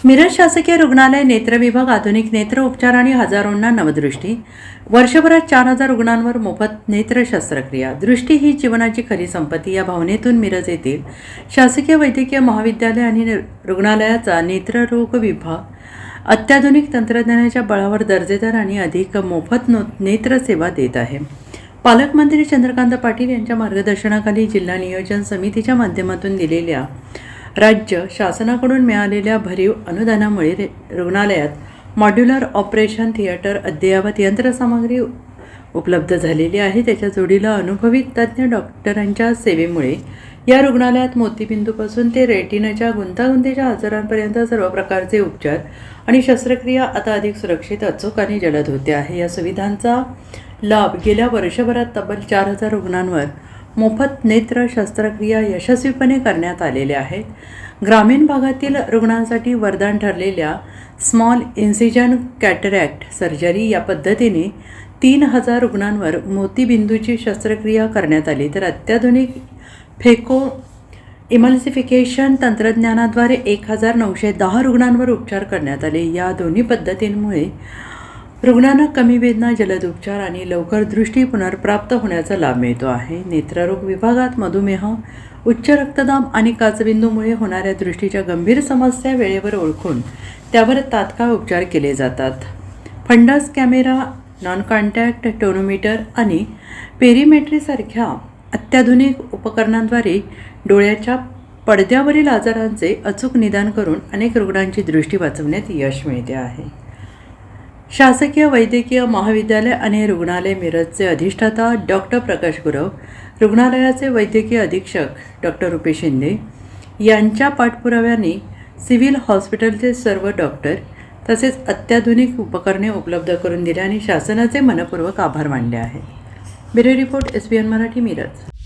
मिरज शासकीय रुग्णालय नेत्र विभाग आधुनिक नेत्र उपचार आणि हजारोंना नवदृष्टी। वर्षभरात 4000 रुग्णांवर मोफत नेत्र शस्त्रक्रिया। दृष्टी ही जीवनाची खरी संपत्ती या भावनेतून मिरज येथील शासकीय वैद्यकीय महाविद्यालय आणि रुग्णालयाचा नेत्ररोग विभाग अत्याधुनिक तंत्रज्ञानाच्या बळावर दर्जेदार आणि अधिक मोफत नेत्र सेवा देत आहे। पालकमंत्री चंद्रकांत पाटील यांच्या मार्गदर्शनाखाली जिल्हा नियोजन समितीच्या माध्यमातून दिलेल्या राज्य शासनाकडून मिळालेल्या भरीव अनुदानामुळे रुग्णालयात मॉड्युलर ऑपरेशन थिएटर, अद्ययावत यंत्रसामग्री उपलब्ध झालेली आहे। त्याच्या जोडीला अनुभवी तज्ज्ञ डॉक्टरांच्या सेवेमुळे या रुग्णालयात मोतीबिंदूपासून ते रेटिनाच्या गुंतागुंतीच्या आजारांपर्यंत सर्व प्रकारचे उपचार आणि शस्त्रक्रिया आता अधिक सुरक्षित, अचूक आणि जलद होते आहे। या सुविधांचा लाभ गेल्या वर्षभरात तब्बल 4000 रुग्णांवर मोफत नेत्र शस्त्रक्रिया यशस्वीपणे करण्यात आलेल्या आहेत। ग्रामीण भागातील रुग्णांसाठी वरदान ठरलेल्या स्मॉल इन्सिजन कॅटरॅक्ट सर्जरी या पद्धतीने 3000 रुग्णांवर मोतीबिंदूची शस्त्रक्रिया करण्यात आली, तर अत्याधुनिक फेको इमल्सिफिकेशन तंत्रज्ञानाद्वारे 1910 रुग्णांवर उपचार करण्यात आले। या दोन्ही पद्धतींमुळे रुग्णांना कमी वेदना, जलद उपचार आणि लवकर दृष्टी पुनर्प्राप्त होण्याचा लाभ मिळतो आहे। नेत्ररोग विभागात मधुमेह, उच्च रक्तदाब आणि काचबिंदूमुळे होणाऱ्या दृष्टीच्या गंभीर समस्या वेळेवर ओळखून त्यावर तात्काळ उपचार केले जातात। Fundus camera, non contact tonometer आणि पेरीमेट्रीसारख्या अत्याधुनिक उपकरणांद्वारे डोळ्याच्या पडद्यावरील आजारांचे अचूक निदान करून अनेक रुग्णांची दृष्टी वाचवण्यात यश मिळते आहे। शासकीय वैद्यकीय महाविद्यालय आणि रुग्णालय मिरजचे अधिष्ठाता डॉक्टर प्रकाश गुरव, रुग्णालयाचे वैद्यकीय अधीक्षक डॉक्टर रुपेश शिंदे यांच्या पाठपुराव्याने सिव्हिल हॉस्पिटलचे सर्व डॉक्टर तसेच अत्याधुनिक उपकरणे उपलब्ध करून दिल्याने शासनाचे मनपूर्वक आभार मानले आहेत। Bureau report SBN Marathi, Miraj.